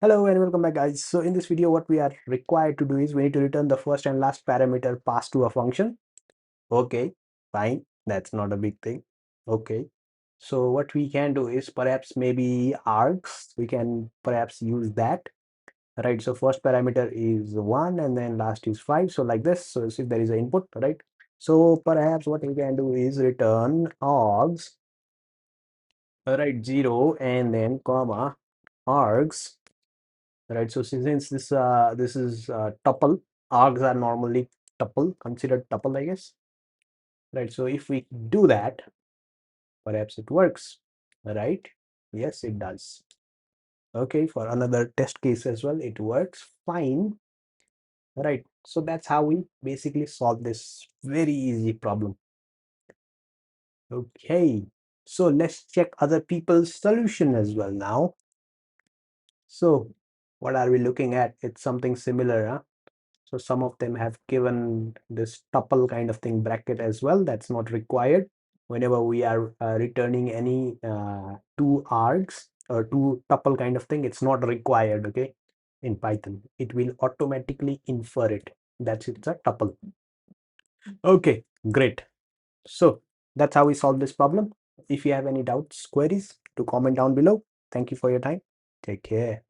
Hello and welcome back, guys. So in this video, what we are required to do is we need to return the first and last parameter passed to a function. Okay, fine. That's not a big thing. Okay. So what we can do is perhaps maybe args. We can perhaps use that. Right. So first parameter is 1 and then last is 5. So like this. So if there is an input, right? So perhaps what we can do is return args, right, 0 and then comma args. Right, so since this is tuple, args are normally tuple, considered tuple, I guess. Right, so if we do that, perhaps it works. Right, yes, it does. Okay, for another test case as well, it works fine. Right, so that's how we basically solve this very easy problem. Okay, so let's check other people's solution as well now. So what are we looking at? It's something similar, huh? So some of them have given this tuple kind of thing bracket as well. That's not required. Whenever we are returning any two args or two tuple kind of thing, it's not required, okay? In Python, it will automatically infer it. That's it's a tuple. Okay, great. So that's how we solve this problem. If you have any doubts, queries, to comment down below. Thank you for your time. Take care.